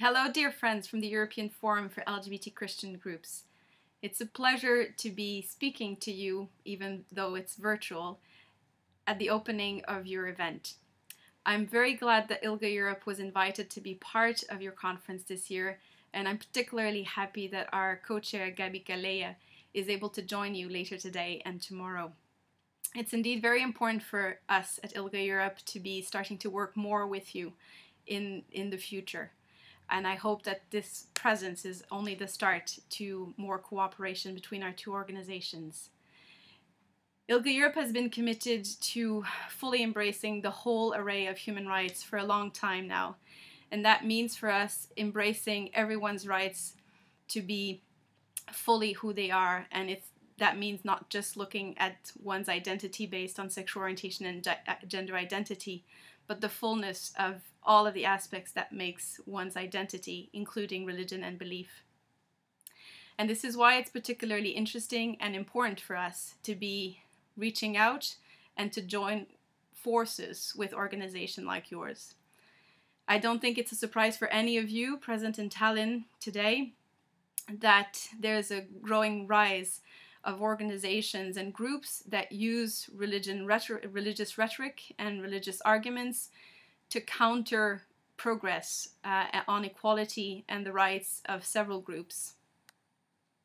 Hello, dear friends from the European Forum for LGBT Christian Groups. It's a pleasure to be speaking to you, even though it's virtual, at the opening of your event. I'm very glad that ILGA-Europe was invited to be part of your conference this year, and I'm particularly happy that our co-chair, Gabi Kaleya, is able to join you later today and tomorrow. It's indeed very important for us at ILGA-Europe to be starting to work more with you in the future. And I hope that this presence is only the start to more cooperation between our two organizations. ILGA-Europe has been committed to fully embracing the whole array of human rights for a long time now. And that means for us embracing everyone's rights to be fully who they are. And that means not just looking at one's identity based on sexual orientation and gender identity, but the fullness of all of the aspects that makes one's identity, including religion and belief. And this is why it's particularly interesting and important for us to be reaching out and to join forces with organizations like yours. I don't think it's a surprise for any of you present in Tallinn today that there's a growing rise of organizations and groups that use religious rhetoric and religious arguments to counter progress on equality and the rights of several groups,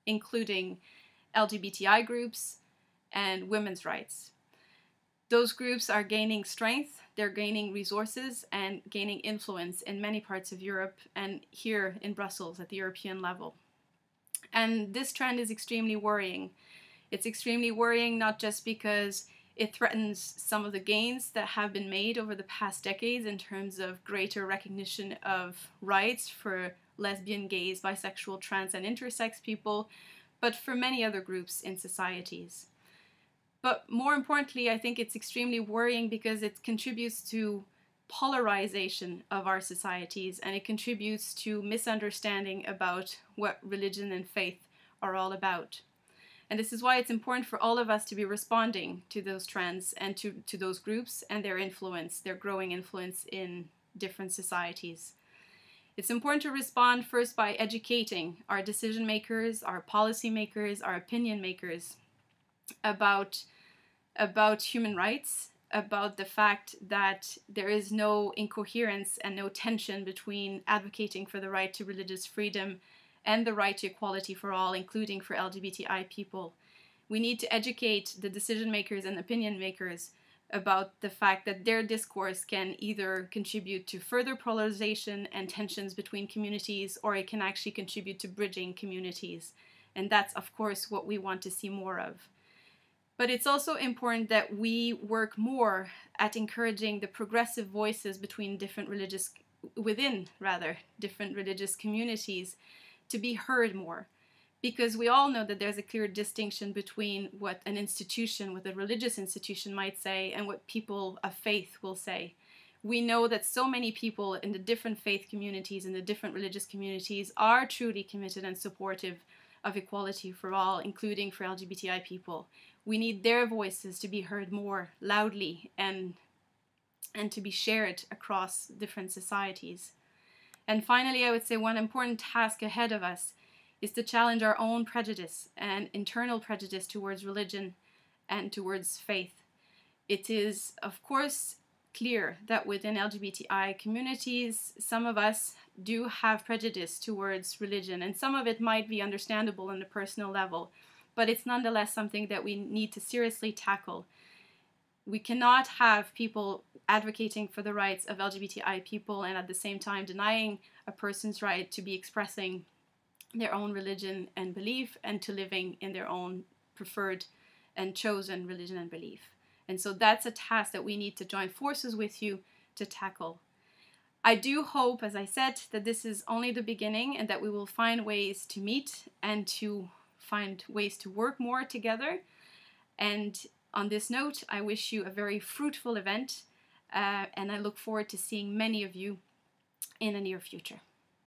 including LGBTI groups and women's rights. Those groups are gaining strength, they're gaining resources and gaining influence in many parts of Europe and here in Brussels at the European level. And this trend is extremely worrying. It's extremely worrying not just because it threatens some of the gains that have been made over the past decades in terms of greater recognition of rights for lesbian, gays, bisexual, trans, and intersex people, but for many other groups in societies. But more importantly, I think it's extremely worrying because it contributes to polarization of our societies, and it contributes to misunderstanding about what religion and faith are all about. And this is why it's important for all of us to be responding to those trends and to those groups and their influence, their growing influence in different societies. It's important to respond first by educating our decision makers, our policy makers, our opinion makers about human rights, about the fact that there is no incoherence and no tension between advocating for the right to religious freedom and the right to equality for all, including for LGBTI people. We need to educate the decision makers and opinion makers about the fact that their discourse can either contribute to further polarization and tensions between communities, or it can actually contribute to bridging communities. And that's, of course, what we want to see more of. But it's also important that we work more at encouraging the progressive voices within different religious communities to be heard more. Because we all know that there's a clear distinction between what an institution, what a religious institution might say, and what people of faith will say. We know that so many people in the different faith communities, in the different religious communities, are truly committed and supportive of equality for all, including for LGBTI people. We need their voices to be heard more loudly and to be shared across different societies. And finally, I would say one important task ahead of us is to challenge our own prejudice and internal prejudice towards religion and towards faith. It is, of course, clear that within LGBTI communities, some of us do have prejudice towards religion, and some of it might be understandable on a personal level, but it's nonetheless something that we need to seriously tackle. We cannot have people advocating for the rights of LGBTI people and at the same time denying a person's right to be expressing their own religion and belief and to living in their own preferred and chosen religion and belief. And so that's a task that we need to join forces with you to tackle. I do hope, as I said, that this is only the beginning and that we will find ways to meet and to find ways to work more together. And on this note, I wish you a very fruitful event, and I look forward to seeing many of you in the near future.